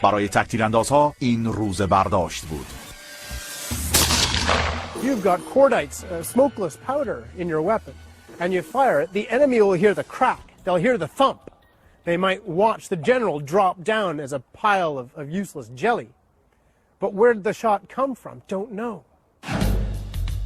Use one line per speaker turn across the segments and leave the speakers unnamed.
برای تک‌تیراندازها این روز برداشت بود.
You've got cordites, smokeless powder in your weapon, and you fire it. The enemy will hear the crack. They'll hear the thump. They might watch the general drop down as a pile of useless jelly. But where did the shot come from? Don't know.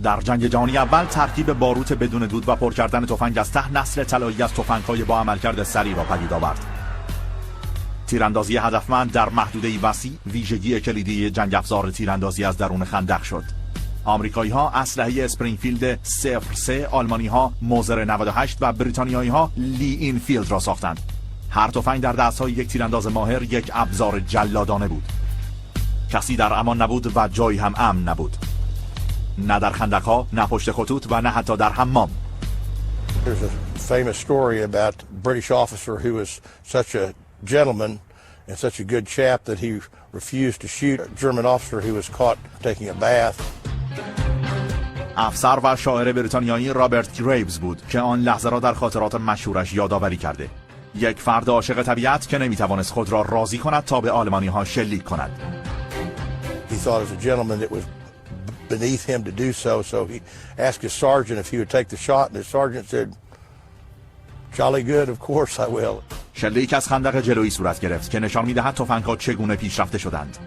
در جنگ جهانی اول ترکیب باروت بدون دود و پر کردن تفنگ از ته نسل طلایی از تفنگ‌های با عملکرد سریع را پدید آورد. تیراندازی هدفمند در محدوده‌ای وسیع ویژگی کلیدی جنگ افزار تیراندازی از درون خندق شد. آمریکایی‌ها اسلحه اسپرینگفیلد 03، آلمانی‌ها موزر 98 و بریتانیایی‌ها لی اینفیلد را ساختند. هر تفنگ در دست‌های یک تیرانداز ماهر یک ابزار جلادانه بود. کسی در امان نبود و جایی هم امن نبود. نه در خندق‌ها، نه پشت خطوط و نه حتی در حمام.
There's a famous story about a British officer who was such a gentleman and such a good chap that he refused to shoot a German officer who was caught taking a bath.
افسر و شاعر بریتانیایی رابرت گریوز بود که آن لحظه را در خاطرات مشهورش یادآوری کرده. یک فرد عاشق طبیعت که نمیتوانست خود را راضی کند تا به آلمانی‌ها شلیک کند.
He thought as a gentleman it was beneath him to do so, so he asked his sergeant if he would take the shot, and his sergeant said, "Jolly good, of course I will."
شلیک از خندق جلویی صورت گرفت که نشان می‌دهد تفنگ‌ها چگونه پیشرفته شدند.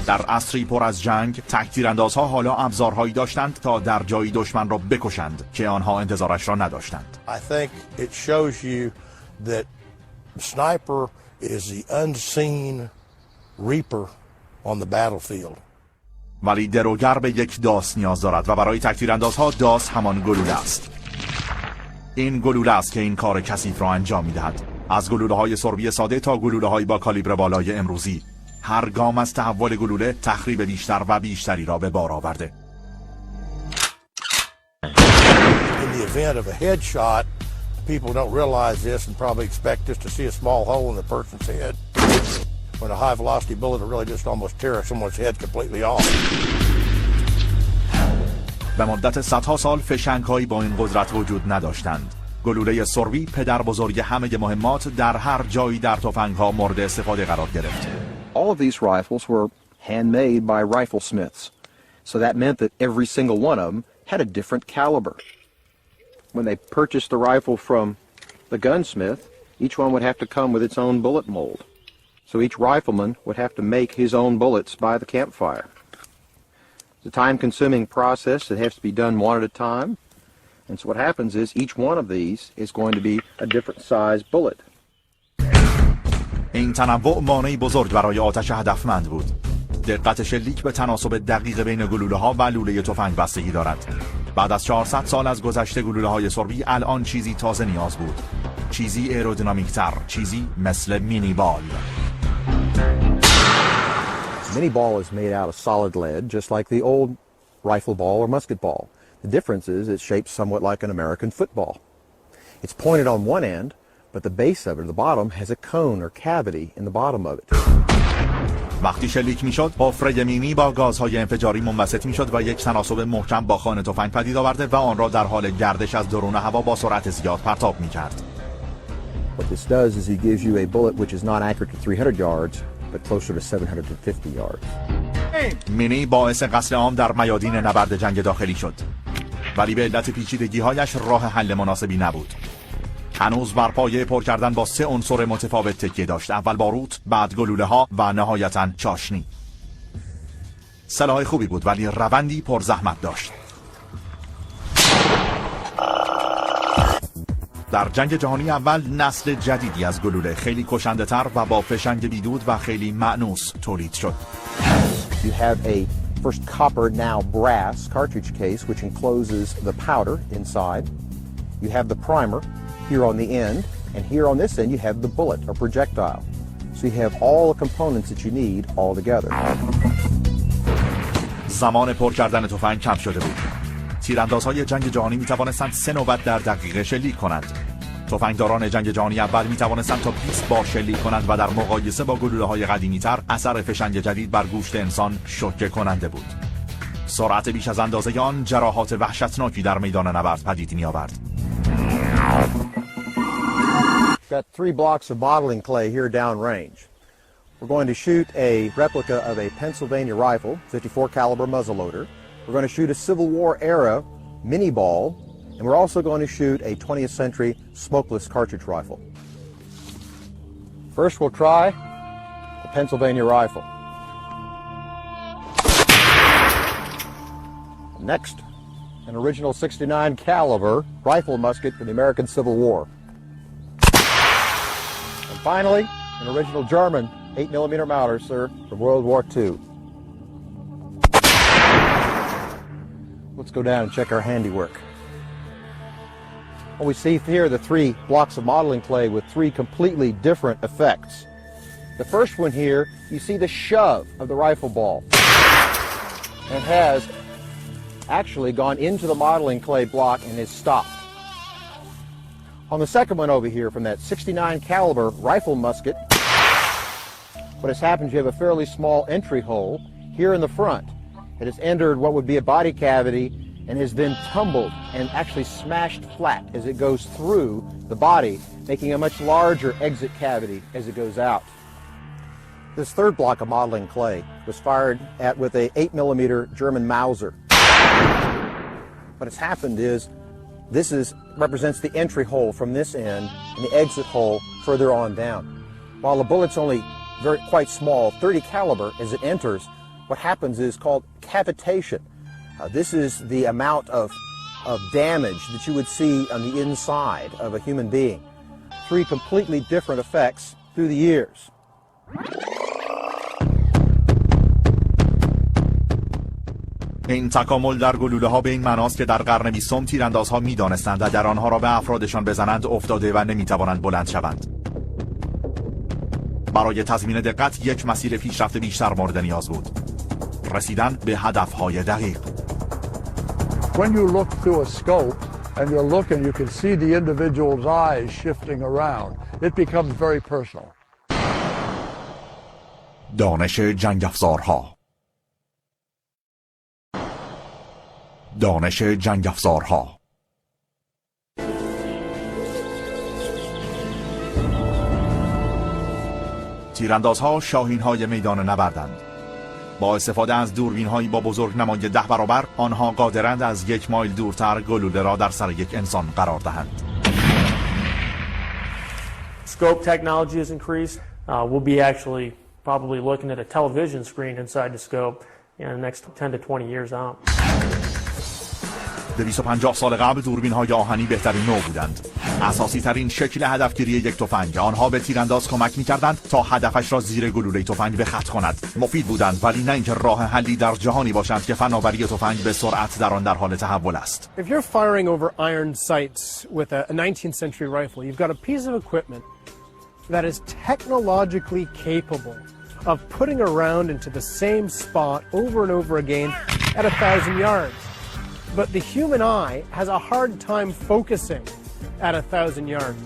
در عصری پر از جنگ، تک‌تیراندازها حالا ابزارهایی داشتند تا در جایی دشمن را بکشند که آنها انتظارش را نداشتند.
I think it shows you that the sniper is the unseen reaper on the battlefield.
ولی دروگر به یک داس نیاز دارد و برای تک‌تیراندازها داس همان گلوله است. این گلوله است که این کار کثیف را انجام می‌دهد. از گلوله‌های سربی ساده تا گلوله‌های با کالیبر بالای امروزی، هر گام از تحول گلوله تخریب بیشتر و بیشتری را به بار آورده.
In the event of a headshot, people don't realize this and probably expect just to see a small hole in the person's head. When a high velocity bullet will really just almost tear someone's head completely off.
به مدت صدها سال فشنگ‌هایی با این قدرت وجود نداشتند. گلوله سربی پدر بزرگ همه مهمات در هر جایی در تفنگ‌ها مورد استفاده قرار گرفت.
All of these rifles were handmade by riflesmiths. So that meant that every single one of them had a different caliber. When they purchased the rifle from the gunsmith, each one would have to come with its own bullet mold. So each rifleman would have to make his own bullets by the campfire. It's a time-consuming process that has to be done one at a time. And so what happens is each one of these is going to be a different size bullet.
این تنوع مانعی بزرگ برای آتش هدفمند بود. دقت شلیک به تناسب دقیق بین گلوله‌ها و لوله تفنگ بستگی دارد. بعد از 400 سال از گذشته گلوله‌های سربی الان چیزی تازه نیاز بود. چیزی ایرودینامیک‌تر، چیزی مثل مینی بال.
Mini ball is made out of solid lead, just like the old rifle ball or musket ball. The difference is it's shaped somewhat like an American football. It's pointed on one end, but the base of it, the bottom, has a cone or cavity in the bottom of it.
وقتی شلیک میشد، حفره مینی با گازهای انفجاری منبسط میشد و یک تناسب محکم با خانه تفنگ پدید آورده و آن را در حال گردش از درون هوا با سرعت زیاد پرتاب میکرد.
What this does is he gives you a bullet which is not accurate to 300 yards, but closer to 750 yards.
مینی باعث قتل عام در میادین نبرد جنگ داخلی شد، ولی به علت پیچیدگی‌هایش راه حل مناسبی نبود. هنوز بر پایه پر کردن با 3 عنصر متفاوت تکیه داشت: اول باروت، بعد گلوله‌ها و نهایتاً چاشنی. سلاح خوبی بود ولی روندی پر زحمت داشت. در جنگ جهانی اول نسل جدیدی از گلوله خیلی کشنده‌تر و با فشنگ بیدود و خیلی مأنوس تولید شد.
You have a first copper, now brass cartridge case which encloses the powder inside. You have the primer here on the end, and here on this end you have the bullet or projectile. So you have all the components that you need all together.
زمان پر کردن تفنگ کم شده بود. تیراندازهای جنگ جهانی می‌توانستند 3 نوبت در دقیقه شلیک کنند. تفنگداران جنگ جهانی اول می‌توانستند تا 20 بار شلیک کنند و در مقایسه با گلوله‌های قدیمی‌تر اثر فشنگ جدید بر گوشت انسان شوکه کننده بود. سرعت بیش از اندازه آن جراحات وحشتناکی در میدان نبرد پدید می‌آورد.
Got 3 blocks of modeling clay here downrange. We're going to shoot a replica of a Pennsylvania rifle, 54 caliber muzzleloader. We're going to shoot a Civil War era mini ball, and we're also going to shoot a 20th century smokeless cartridge rifle. First we'll try the Pennsylvania rifle. Next, an original 69 caliber rifle musket from the American Civil War. And finally, an original German 8mm Mauser, sir, from World War II. Let's go down and check our handiwork. Well, we see here the 3 blocks of modeling clay with 3 completely different effects. The first one here, you see the shove of the rifle ball. And has actually gone into the modeling clay block and is stopped. On the second one over here, from that 69 caliber rifle musket, what has happened is you have a fairly small entry hole here in the front. It has entered what would be a body cavity and has then tumbled and actually smashed flat as it goes through the body, making a much larger exit cavity as it goes out. This third block of modeling clay was fired at with a 8mm German Mauser. What has happened is this represents the entry hole from this end and the exit hole further on down. While the bullet's only quite small, 30 caliber, as it enters, what happens is called cavitation. This is the amount of damage that you would see on the inside of a human being. 3 completely different effects through the years.
این تکامل در گلوله ها به این معناست که در قرن 20 تیراندازها می‌دانستند اگر آنها را به افرادشان بزنند افتاده و نمی‌توانند بلند شوند. برای تضمین دقت یک مسیر پیشرفت بیشتر مورد نیاز بود. رسیدن به هدف‌های دقیق.
When you look through a scope and you're looking, you can see the individual's eyes shifting around. It becomes very personal.
دانش جنگ افزارها. دانش جنگ افزارها. تیراندازها شاهین‌های میدان نبردند. با استفاده از دوربین‌هایی با بزرگنمای 10 برابر آنها قادرند از 1 مایل دورتر گلوله را در سر یک انسان قرار دهند.
Scope technology has increased. We'll be actually probably looking at a television screen inside the scope in the next 10 to 20 years out.
250 سال قبل دوربین‌های آهنی بهترین نوع بودند. اساسی ترین شکل هدفگیری یک تفنگ. آنها به تیرانداز کمک می‌کردند تا هدفش را زیر گلوله تفنگ به خط کند. مفید بودند ولی نه اینکه راه حلی در جهانی باشند که فناوری تفنگ به سرعت در آن در حال تحول است.
If you're firing over iron sights with a 19th century rifle, you've got a piece of equipment that is technologically capable of putting a round into the same spot over and over again at 1,000 yards. But the human eye has a hard time focusing at 1,000 yards.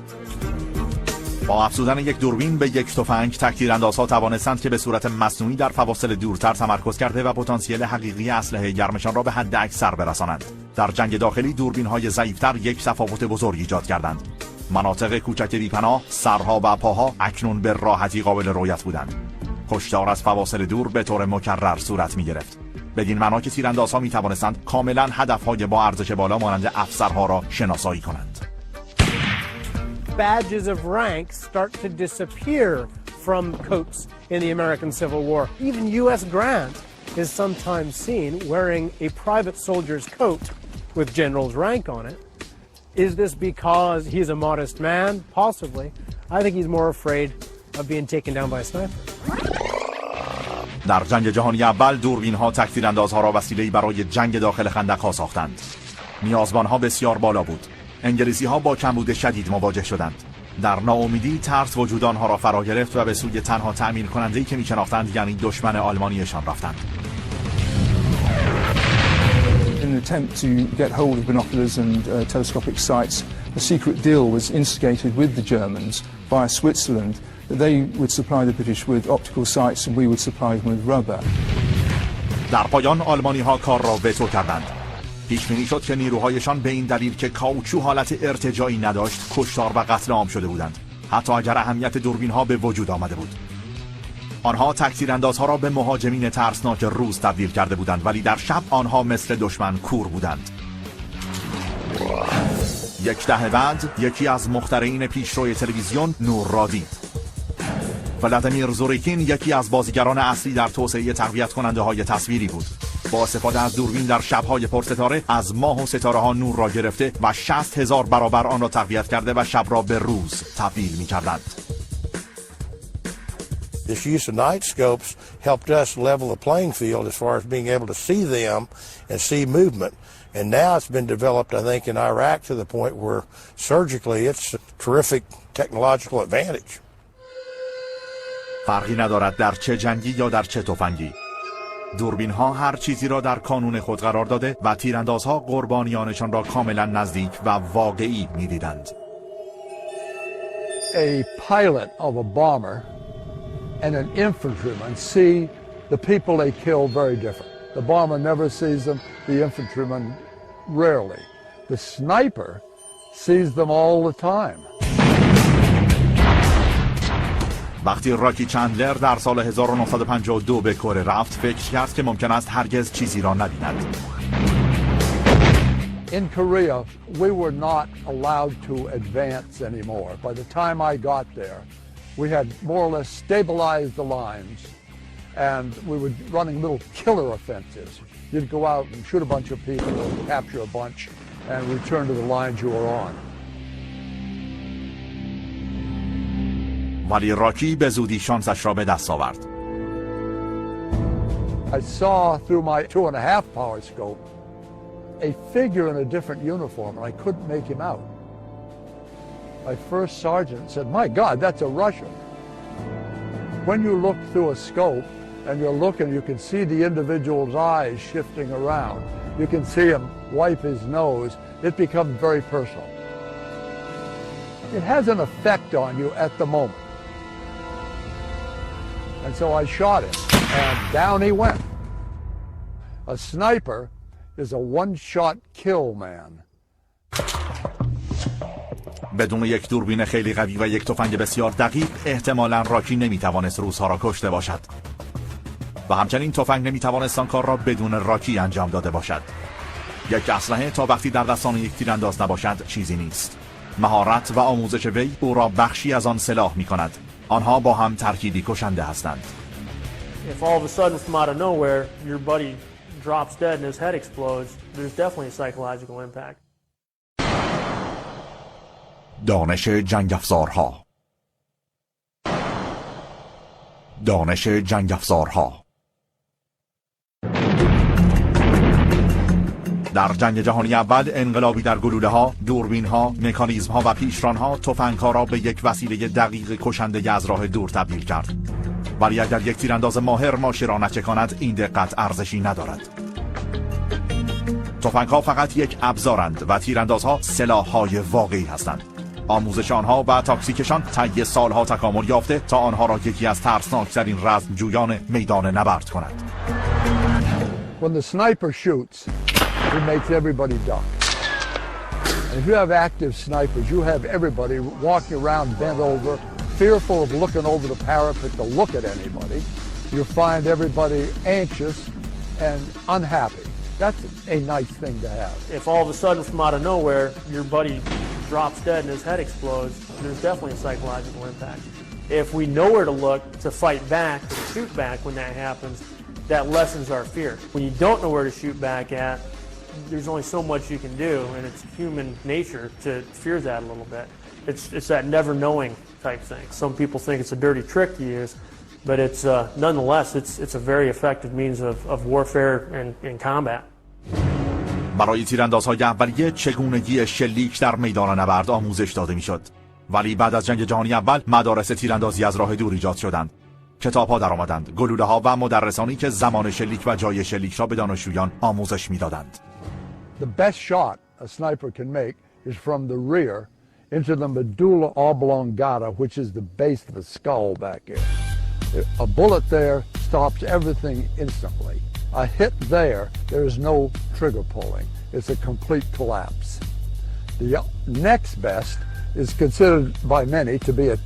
با افزودن یک دوربین به یک تفنگ، تیراندازها توانستند که به صورت مصنوعی در فواصل دورتر تمرکز کرده و پتانسیل حقیقی اسلحه گرمشان را به حد اکثر برسانند. در جنگ داخلی دوربین‌های ضعیف‌تر یک تفاوت بزرگ ایجاد کردند. مناطق کوچک بی‌پناه، سرها و پاها اکنون به راحتی قابل رؤیت بودند. کشتار از فواصل دور به طور مکرر صورت می‌گرفت. بدین معنا که تیراندازها می‌توانستند کاملاً هدف‌های با ارزش بالا مانند افسرها را شناسایی کنند.
Badges of rank start to disappear from coats in the American Civil War. Even U.S. Grant is sometimes seen wearing a private soldier's coat with general's rank on it. Is this because he's a modest man? Possibly. I think he's more afraid of being taken down by a sniper.
در جنگ جهانی اول دوربین‌ها تیراندازها را وسیله‌ای برای جنگ داخل خندق‌ها ساختند. نیازبان‌ها بسیار بالا بود. انگلیسی‌ها با کمبود شدید مواجه شدند. در ناامیدی ترس وجود آنها را فرا گرفت و به سوی تنها تأمین کننده‌ای که می‌شناختند یعنی دشمن آلمانیشان رفتند.
In an attempt to get hold of binoculars and telescopic sights, a secret deal was instigated with the Germans via Switzerland that they would supply the British with optical sights and we would supply them with rubber.
در پایان آلمانی‌ها کار را وتو کردند. پیش‌بینی شد که نیروهایشان به این دلیل که کاوچو حالت ارتجاعی نداشت، کشتار و قتل عام شده بودند. حتی اگر اهمیت دوربین ها به وجود آمده بود. آنها تک‌تیراندازها را به مهاجمین ترسناک روز تبدیل کرده بودند، ولی در شب آنها مثل دشمن کور بودند. یک دهه بعد یکی از مخترعین پیشروی تلویزیون نور را دید. ولادیمیر زوریکین یکی از بازیگران اصلی در توسعه تقویت کننده های تصویری بود. با استفاده از دوربین در شب‌های پرستاره از ماه و ستاره‌ها نور را گرفته و 60,000 برابر آن را تقویت کرده و شب را به روز تبدیل می‌کردند.
This use of night scopes helped us level the playing field as far as being able to see them and see movement. And now it's been developed, I think, in Iraq to the point where surgically it's a terrific technological advantage.
فرقی ندارد در چه جنگی یا در چه تفنگی. دوربین ها هر چیزی را در کانون خود قرار داده و تیراندازها قربانیانشان را کاملا نزدیک و واقعی می‌دیدند.
A pilot of a bomber and an infantryman see the people they kill very different. The bomber never sees them, the infantryman rarely. The sniper sees them all the time.
وقتی راکی چندلر در سال 1952 به کره رفت، فکر کرد که ممکن است هرگز چیزی را نبیند.
In Korea, we were not allowed to advance anymore. By the time I got there, we had more or less stabilized the lines, and we were running little killer offensives. You'd go out and shoot a bunch of people, and capture a bunch, and return to the lines you were on.
ولی راکی به زودی شانسش را به دست آورد.
I saw through my 2.5 power scope a figure in a different uniform, and I couldn't make him out. My first sergeant said, "My God, that's a Russian." When you look through a scope and you're looking, you can see the individual's eyes shifting around. You can see him wipe his nose. It becomes very personal. It has an effect on you at the moment. And so I shot him, and down he went. A sniper is a one-shot kill man.
بدون یک دوربین خیلی قوی و یک تفنگ بسیار دقیق، احتمالاً راکی نمیتوانست روس‌ها را کشته باشد. و همچنین تفنگ نمیتوانست آن کار را بدون راکی انجام داده باشد. یک اسلحه تا وقتی در دستان یک تیرانداز نباشد چیزی نیست. مهارت و آموزش وی او را بخشی از آن سلاح می‌کند. آنها با هم ترکیبی کشنده هستند.
If all of a sudden from out of nowhere your buddy drops dead and his head explodes, there's definitely a psychological impact.
دانش جنگ افزارها. دانش جنگ افزارها. در جنگ جهانی اول انقلابی در گلوله‌ها، دوربین‌ها، مکانیزم‌ها و پیشران‌ها تفنگ‌ها را به یک وسیله دقیق کشنده از راه دور تبدیل کرد. ولی اگر یک تیرانداز ماهر ماشه را نچکاند، این دقت ارزشی ندارد. تفنگ‌ها فقط یک ابزارند و تیراندازها سلاح‌های واقعی هستند. آموزش آنها و تاکتیکشان طی سالها تکامل یافته تا آنها را یکی از ترسناکترین رزمجویان میدان نبرد کند.
When the sniper shoots, it makes everybody duck. And if you have active snipers, you have everybody walking around bent over, fearful of looking over the parapet to look at anybody. You find everybody anxious and unhappy. That's a nice thing to have.
If all of a sudden from out of nowhere your buddy drops dead and his head explodes, there's definitely a psychological impact. If we know where to look to fight back, to shoot back when that happens, that lessens our fear. When you don't know where to shoot back at, there's only so much you can do, and it's human nature to fear that a little bit. It's that never knowing type thing. Some people think it's a dirty trick to use, but it's nonetheless it's a very effective means of warfare and combat.
برای تیراندازهای اولیه چگونگی شلیک در میدان نبرد آموزش داده میشد. ولی بعد از جنگ جهانی اول مدارس تیراندازی از راه دور ایجاد شدند. کتاب‌ها درآمدند، گلوله‌ها و مدرسانی که زمان شلیک و جای شلیک را به دانشجویان آموزش می‌دادند.
The best shot a sniper can make is from the rear into the medulla oblongata, which is the base of the skull back here. A bullet there stops everything instantly. A hit there is no trigger pulling. It's a complete collapse. The next best is considered by many to be a